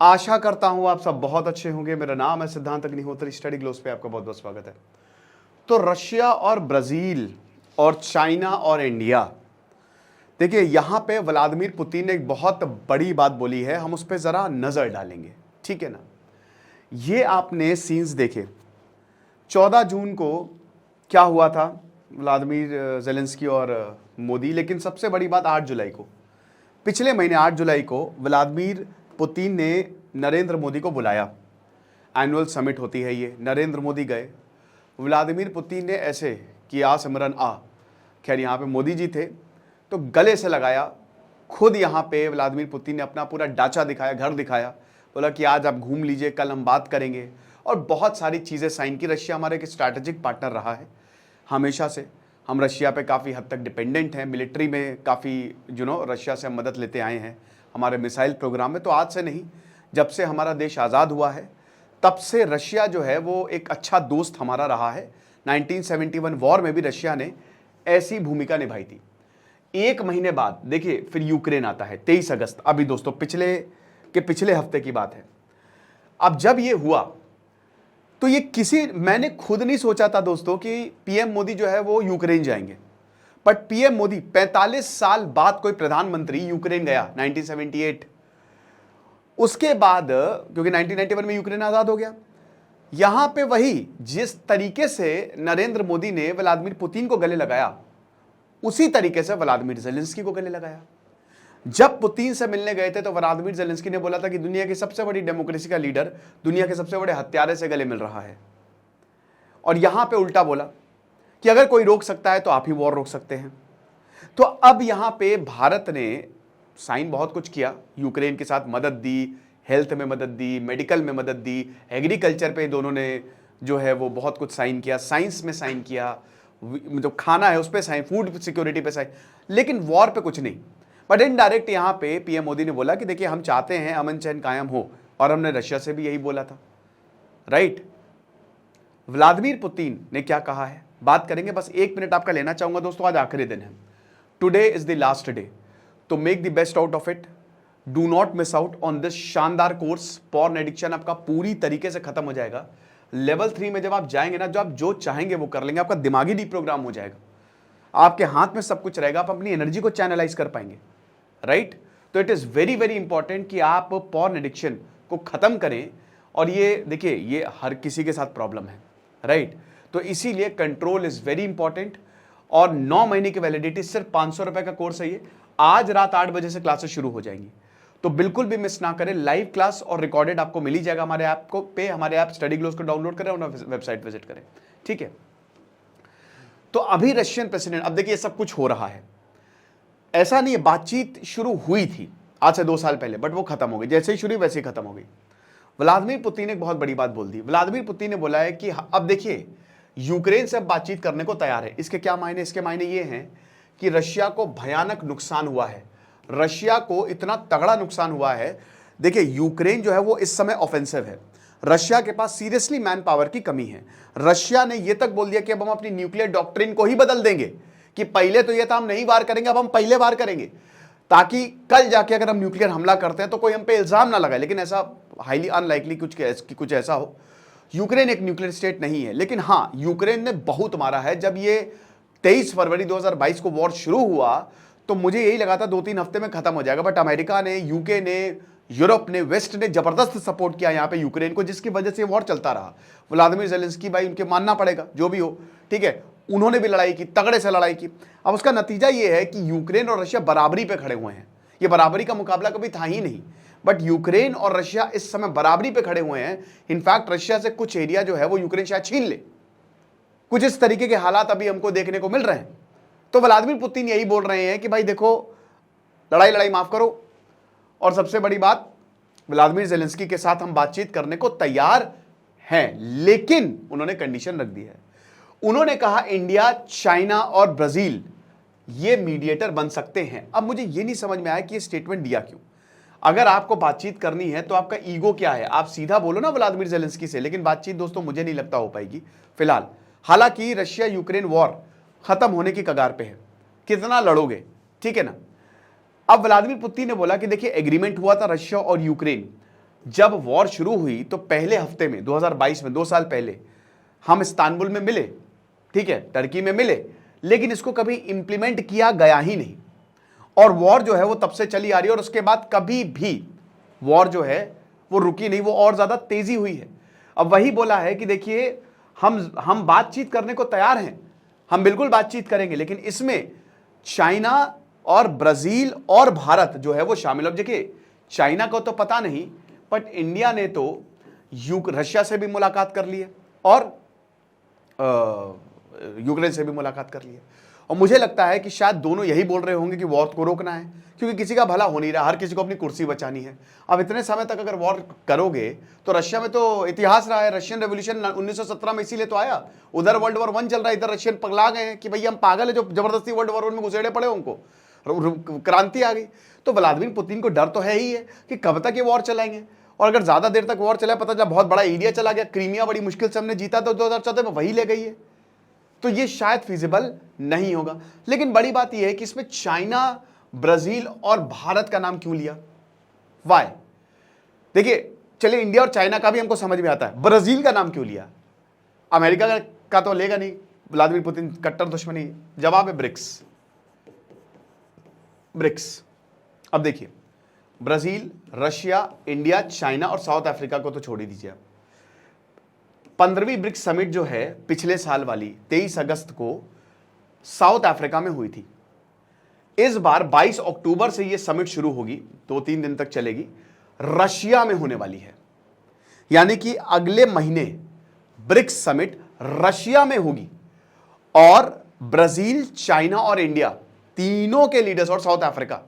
आशा करता हूं आप सब बहुत अच्छे होंगे। मेरा नाम है सिद्धांत अग्निहोत्री, स्टडी ग्लोस पे आपका बहुत बहुत स्वागत है। तो रशिया और ब्राजील और चाइना और इंडिया, देखिए यहां पे व्लादिमीर पुतिन ने एक बहुत बड़ी बात बोली है, हम उस पर जरा नजर डालेंगे, ठीक है ना। ये आपने सीन्स देखे 14 जून को क्या हुआ था, व्लादिमीर जेलेंस्की और मोदी। लेकिन सबसे बड़ी बात 8 जुलाई को, पिछले महीने 8 जुलाई को व्लादिमीर पुतिन ने नरेंद्र मोदी को बुलाया। एनुअल समिट होती है ये, नरेंद्र मोदी गए, व्लादिमीर पुतिन ने ऐसे कि आ सिमरन आ। खैर यहाँ पे मोदी जी थे तो गले से लगाया। खुद यहाँ पे व्लादिमीर पुतिन ने अपना पूरा ढांचा दिखाया, घर दिखाया, बोला कि आज आप घूम लीजिए, कल हम बात करेंगे, और बहुत सारी चीज़ें साइन की। रशिया हमारे एक स्ट्रैटेजिक पार्टनर रहा है हमेशा से। हम रशिया पे काफ़ी हद तक डिपेंडेंट हैं, मिलिट्री में काफ़ी रशिया से हम मदद लेते आए हैं हमारे मिसाइल प्रोग्राम में। तो आज से नहीं, जब से हमारा देश आज़ाद हुआ है तब से रशिया जो है वो एक अच्छा दोस्त हमारा रहा है। 1971 वॉर में भी रशिया ने ऐसी भूमिका निभाई थी। एक महीने बाद देखिए फिर यूक्रेन आता है, 23 अगस्त। अभी दोस्तों पिछले हफ्ते की बात है। अब जब ये हुआ तो मैंने खुद नहीं सोचा था दोस्तों कि पीएम मोदी जो है वो यूक्रेन जाएंगे। बट पीएम मोदी 45 साल बाद कोई प्रधानमंत्री यूक्रेन गया, 1978। उसके बाद क्योंकि 1991 में यूक्रेन आजाद हो गया, यहां पे वही जिस तरीके से नरेंद्र मोदी ने व्लादिमीर पुतिन को गले लगाया, उसी तरीके से व्लादिमीर जेलेंस्की को गले लगाया। जब पुतिन से मिलने गए थे तो व्लादिमीर जेलेंस्की ने बोला था कि दुनिया की सबसे बड़ी डेमोक्रेसी का लीडर दुनिया के सबसे बड़े हत्यारे से गले मिल रहा है। और यहां पे उल्टा बोला कि अगर कोई रोक सकता है तो आप ही वॉर रोक सकते हैं। तो अब यहां पे भारत ने साइन बहुत कुछ किया, यूक्रेन के साथ मदद दी, हेल्थ में मदद दी, मेडिकल में मदद दी, एग्रीकल्चर पे दोनों ने जो है वो बहुत कुछ साइन किया, साइंस में साइन किया, मतलब खाना है उस पर साइन, फूड सिक्योरिटी पे साइन, लेकिन वॉर पे कुछ नहीं। बट इनडायरेक्ट यहाँ पे पीएम मोदी ने बोला कि देखिए हम चाहते हैं अमन चैन कायम हो, और हमने रशिया से भी यही बोला था, राइट। व्लादिमीर पुतिन ने क्या कहा है बात करेंगे, बस 1 मिनट आपका लेना चाहूंगा दोस्तों। आज आखिरी दिन है, today is the last day, तो make the best out of it. Do not miss out on this शानदार कोर्स। पॉर्न एडिक्शन आपका पूरी तरीके से खत्म हो जाएगा। लेवल 3 में जब आप जाएंगे ना, जो आप जो चाहेंगे वो कर लेंगे, आपका दिमागी डीप्रोग्राम हो जाएगा, आपके हाथ में सब कुछ रहेगा, आप अपनी एनर्जी को चैनलाइज कर पाएंगे, राइट। तो it is very very important कि आप पॉर्न एडिक्शन को खत्म करें। और ये देखिए ये हर किसी के साथ प्रॉब्लम है, राइट। तो इसीलिए कंट्रोल इज वेरी इंपॉर्टेंट। और 9 महीने की वैलिडिटी, सिर्फ 500 रुपए का कोर्स है ये। आज रात 8 बजे से क्लासेस शुरू हो जाएंगी, तो बिल्कुल भी मिस ना करें। लाइव क्लास और रिकॉर्डेड आपको मिल ही जाएगा हमारे ऐप को पे। हमारे ऐप स्टडी ग्लोस को डाउनलोड करें और वेबसाइट विजिट करें, ठीक है। तो अभी रशियन प्रेसिडेंट, अब देखिए सब कुछ हो रहा है, ऐसा नहीं है, बातचीत शुरू हुई थी आज से 2 साल पहले, बट वो खत्म हो गई, जैसे ही शुरू वैसे ही खत्म हो गई। व्लादिमीर पुतिन ने एक बहुत बड़ी बात बोल दी। व्लादिमीर पुतिन ने बोला है कि अब देखिए यूक्रेन से अब बातचीत करने को तैयार है। इसके क्या मायने? इसके मायने ये हैं कि रशिया को भयानक नुकसान हुआ है, रशिया को इतना तगड़ा नुकसान हुआ है। देखिए यूक्रेन जो है वो इस समय ऑफेंसिव है, रशिया के पास सीरियसली मैन पावर की कमी है। रशिया ने यह तक बोल दिया कि अब हम अपनी न्यूक्लियर डॉक्ट्रिन को ही बदल देंगे, कि पहले तो यह था हम नहीं वार करेंगे, अब हम पहले वार करेंगे, ताकि कल जाके अगर हम न्यूक्लियर हमला करते हैं तो कोई हम पे इल्जाम ना लगाए। लेकिन ऐसा हाईली अनलाइकली कुछ ऐसा हो। यूक्रेन एक न्यूक्लियर स्टेट नहीं है, लेकिन हाँ यूक्रेन ने बहुत मारा है। जब ये 23 फरवरी 2022 को वॉर शुरू हुआ तो मुझे यही लगा था 2-3 हफ्ते में खत्म हो जाएगा, बट अमेरिका ने, यूके ने, यूरोप ने, वेस्ट ने जबरदस्त सपोर्ट किया यहाँ पे यूक्रेन को, जिसकी वजह से वॉर चलता रहा। व्लादिमीर जेलेंस्की भाई, उनके मानना पड़ेगा जो भी हो, ठीक है, उन्होंने भी लड़ाई की, तगड़े से लड़ाई की। अब उसका नतीजा ये है कि यूक्रेन और रशिया बराबरी पे खड़े हुए हैं। ये बराबरी का मुकाबला कभी था ही नहीं, बट यूक्रेन और रशिया इस समय बराबरी पे खड़े हुए हैं। इनफैक्ट रशिया से कुछ एरिया जो है वो यूक्रेन शायद छीन ले। कुछ इस तरीके के हालात अभी हमको देखने को मिल रहे हैं। तो व्लादिमीर पुतिन यही बोल रहे हैं कि भाई देखो, लड़ाई माफ करो, और सबसे बड़ी बात, व्लादिमीर जेलेंस्की के साथ हम बातचीत करने को तैयार हैं, लेकिन उन्होंने कंडीशन रख दी है। उन्होंने कहा इंडिया, चाइना और ब्राजील ये मीडिएटर बन सकते हैं। अब मुझे ये नहीं समझ में आया कि ये स्टेटमेंट दिया क्यों। अगर आपको बातचीत करनी है तो आपका ईगो क्या है? आप सीधा बोलो ना व्लादिमीर जेलेंस्की से, लेकिन बातचीत दोस्तों मुझे नहीं लगता हो पाएगी फिलहाल। हालांकि रशिया यूक्रेन वॉर खत्म होने की कगार पे है, कितना लड़ोगे, ठीक है ना। अब व्लादिमीर पुतिन ने बोला कि देखिए एग्रीमेंट हुआ था रशिया और यूक्रेन जब वॉर शुरू हुई तो पहले हफ्ते में 2022 में 2 साल पहले हम इस्तांबुल में मिले, ठीक है, टर्की में मिले, लेकिन इसको कभी इंप्लीमेंट किया गया ही नहीं। और वॉर जो है वो तब से चली आ रही है और उसके बाद कभी भी वॉर जो है वो रुकी नहीं, वो और ज्यादा तेजी हुई है। अब वही बोला है कि देखिए हम बातचीत करने को तैयार हैं, हम बिल्कुल बातचीत करेंगे, लेकिन इसमें चाइना और ब्राजील और भारत जो है वो शामिल। अब देखिए चाइना को तो पता नहीं, बट इंडिया ने तो रशिया से भी मुलाकात कर ली है और यूक्रेन से भी मुलाकात कर ली है। और मुझे लगता है कि शायद दोनों यही बोल रहे होंगे कि वॉर को रोकना है, क्योंकि किसी का भला हो नहीं रहा, हर किसी को अपनी कुर्सी बचानी है। अब इतने समय तक अगर वॉर करोगे तो रशिया में तो इतिहास रहा है, रशियन रेवोल्यूशन 1917 में इसीलिए तो आया। उधर वर्ल्ड वॉर 1 चल रहा है, इधर रशियन पगला गए हैं कि भैया हम पागल है, जो जबरदस्ती वर्ल्ड वॉर 1 में घुसेड़े पड़े, उनको क्रांति आ गई। तो व्लादिमीर पुतिन को डर तो है ही है कि कब तक ये वॉर चलाएंगे, और अगर ज्यादा देर तक वॉर चला, पता चला बहुत बड़ा एरिया चला गया, क्रीमिया बड़ी मुश्किल से हमने जीता तो 2014 में वही ले गई है, तो ये शायद फिजिबल नहीं होगा। लेकिन बड़ी बात यह है कि इसमें चाइना, ब्राजील और भारत का नाम क्यों लिया, वाई? देखिए चलिए इंडिया और चाइना का भी हमको समझ में आता है, ब्राजील का नाम क्यों लिया? अमेरिका का तो लेगा नहीं, व्लादिमीर पुतिन कट्टर दुश्मनी। जवाब है ब्रिक्स। ब्रिक्स। अब देखिए ब्राजील, रशिया, इंडिया, चाइना और साउथ अफ्रीका को तो छोड़ ही दीजिए। 15वीं ब्रिक्स समिट जो है पिछले साल वाली 23 अगस्त को साउथ अफ्रीका में हुई थी। इस बार 22 अक्टूबर से यह समिट शुरू होगी, 2-3 दिन तक चलेगी, रशिया में होने वाली है। यानी कि अगले महीने ब्रिक्स समिट रशिया में होगी और ब्राजील, चाइना और इंडिया तीनों के लीडर्स और साउथ अफ्रीका,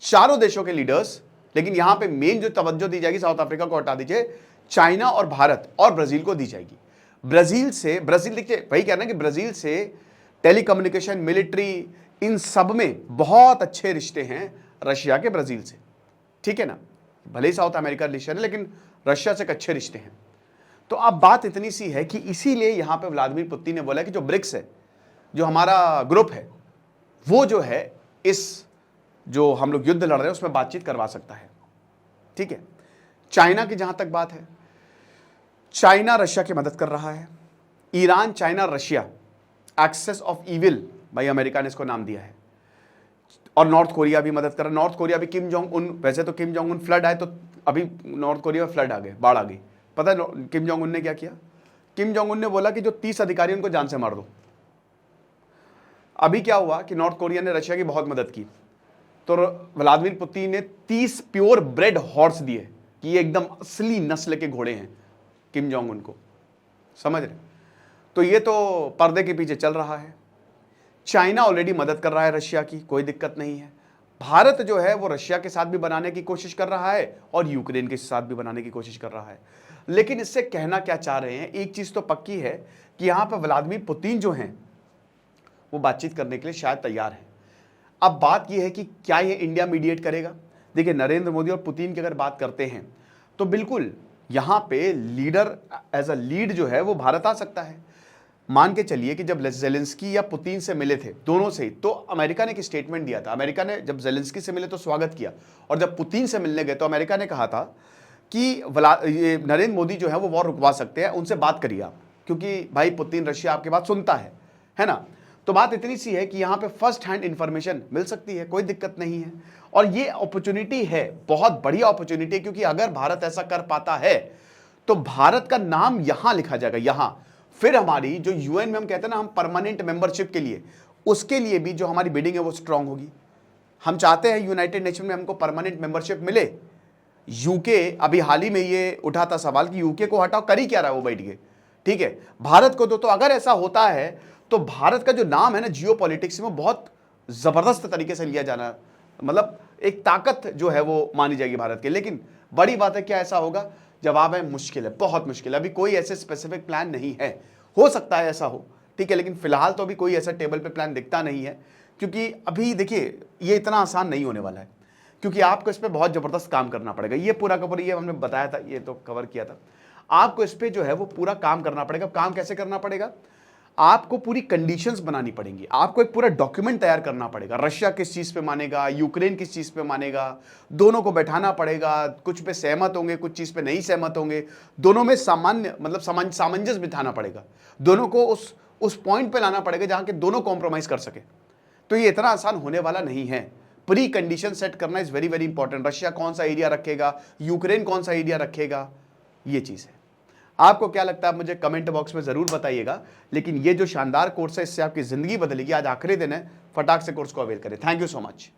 चारों देशों के लीडर्स, लेकिन यहां पे मेन जो तवज्जो दी जाएगी साउथ अफ्रीका को हटा दीजिए, चाइना और भारत और ब्राजील को दी जाएगी। ब्राजील देखिए वही कहना कि ब्राजील से टेलीकम्युनिकेशन, मिलिट्री, इन सब में बहुत अच्छे रिश्ते हैं रशिया के ब्राजील से, ठीक है ना। भले ही साउथ अमेरिका रिलेशन है, लेकिन रशिया से अच्छे रिश्ते हैं। तो अब बात इतनी सी है कि इसीलिए यहां पे व्लादिमीर पुतिन ने बोला कि जो ब्रिक्स है, जो हमारा ग्रुप है, वो जो है इस जो हम लोग युद्ध लड़ रहे हैं उसमें बातचीत करवा सकता है, ठीक है। चाइना की जहां तक बात है, चाइना रशिया की मदद कर रहा है। Iran, China, Russia, axis of evil, भाई अमेरिका ने इसको नाम दिया है। और नॉर्थ कोरिया भी मदद कर रहा है। नॉर्थ कोरिया भी किम जोंग उन, वैसे तो किम जोंग उन फ्लड आए तो अभी नॉर्थ कोरिया में फ्लड आ गए, बाढ़ आ गई। पता है किम जोंग उन ने क्या किया? किम जोंग उन ने बोला कि जो 30 अधिकारी उनको जान से मार दो। अभी क्या हुआ कि नॉर्थ कोरिया ने रशिया की बहुत मदद की, तो व्लादिमीर पुतिन ने 30 प्योर ब्रेड हॉर्स दिए कि ये एकदम असली नस्ल के घोड़े हैं किम जोंग उन को, समझ रहे? तो ये तो पर्दे के पीछे चल रहा है। चाइना ऑलरेडी मदद कर रहा है रशिया की, कोई दिक्कत नहीं है। भारत जो है वो रशिया के साथ भी बनाने की कोशिश कर रहा है और यूक्रेन के साथ भी बनाने की कोशिश कर रहा है। लेकिन इससे कहना क्या चाह रहे हैं, एक चीज तो पक्की है कि यहां पर व्लादिमीर पुतिन जो हैं वो बातचीत करने के लिए शायद तैयार है। अब बात यह है कि क्या ये इंडिया मीडिएट करेगा? देखिए नरेंद्र मोदी और पुतिन की अगर बात करते हैं तो बिल्कुल यहां पे लीडर एज अ लीड जो है वो भारत आ सकता है। मान के चलिए कि जब जेलेंस्की या पुतिन से मिले थे, दोनों से ही, तो अमेरिका ने एक स्टेटमेंट दिया था। अमेरिका ने जब जेलेंस्की से मिले तो स्वागत किया, और जब पुतिन से मिलने गए तो अमेरिका ने कहा था कि नरेंद्र मोदी जो है वो वॉर रुकवा सकते हैं, उनसे बात करिए आप, क्योंकि भाई पुतिन रशिया आपकी बात सुनता है ना। तो बात इतनी सी है कि यहाँ पे फर्स्ट हैंड इंफॉर्मेशन मिल सकती है, कोई दिक्कत नहीं है। और ये अपॉर्चुनिटी है, बहुत बढ़िया अपॉर्चुनिटी है, क्योंकि अगर भारत ऐसा कर पाता है तो भारत का नाम यहां लिखा जाएगा, यहां। फिर हमारी जो यूएन में हम कहते हैं ना, हम परमानेंट मेंबरशिप के लिए, उसके लिए भी जो हमारी बिडिंग है वो स्ट्रांग होगी। हम चाहते हैं यूनाइटेड नेशन में हमको परमानेंट मेंबरशिप मिले। यूके अभी हाल ही में ये उठा था सवाल कि यूके को हटाओ, कर ही क्या रहा है वो बैठ के, ठीक है, भारत को दो। तो अगर ऐसा होता है तो भारत का जो नाम है ना जियो पॉलिटिक्स में, बहुत जबरदस्त तरीके से लिया जाना, मतलब एक ताकत जो है वो मानी जाएगी भारत के। लेकिन बड़ी बात है, क्या ऐसा होगा? जवाब है मुश्किल है, बहुत मुश्किल है। अभी कोई ऐसे स्पेसिफिक प्लान नहीं है, हो सकता है ऐसा हो, ठीक है, लेकिन फिलहाल तो अभी कोई ऐसा टेबल पे प्लान दिखता नहीं है। क्योंकि अभी देखिए ये इतना आसान नहीं होने वाला है, क्योंकि आपको इस पर बहुत जबरदस्त काम करना पड़ेगा। ये पूरा का पूरा, ये हमने बताया था, ये तो कवर किया था, आपको इस पर जो है वो पूरा काम करना पड़ेगा। काम कैसे करना पड़ेगा? आपको पूरी कंडीशंस बनानी पड़ेंगी, आपको एक पूरा डॉक्यूमेंट तैयार करना पड़ेगा। रशिया किस चीज़ पे मानेगा, यूक्रेन किस चीज़ पे मानेगा, दोनों को बैठाना पड़ेगा, कुछ पे सहमत होंगे, कुछ चीज़ पे नहीं सहमत होंगे, दोनों में सामान्य मतलब सामंजस्य बिठाना पड़ेगा, दोनों को उस पॉइंट पे लाना पड़ेगा जहां के दोनों कॉम्प्रोमाइज कर सके। तो ये इतना आसान होने वाला नहीं है। प्री कंडीशन सेट करना is very very important. Russia कौन सा एरिया रखेगा, यूक्रेन कौन सा एरिया रखेगा, ये चीज़ है। आपको क्या लगता है, मुझे कमेंट बॉक्स में ज़रूर बताइएगा। लेकिन ये जो शानदार कोर्स है, इससे आपकी ज़िंदगी बदलेगी। आज आखिरी दिन है, फटाक से कोर्स को अवेल करें। Thank you so much.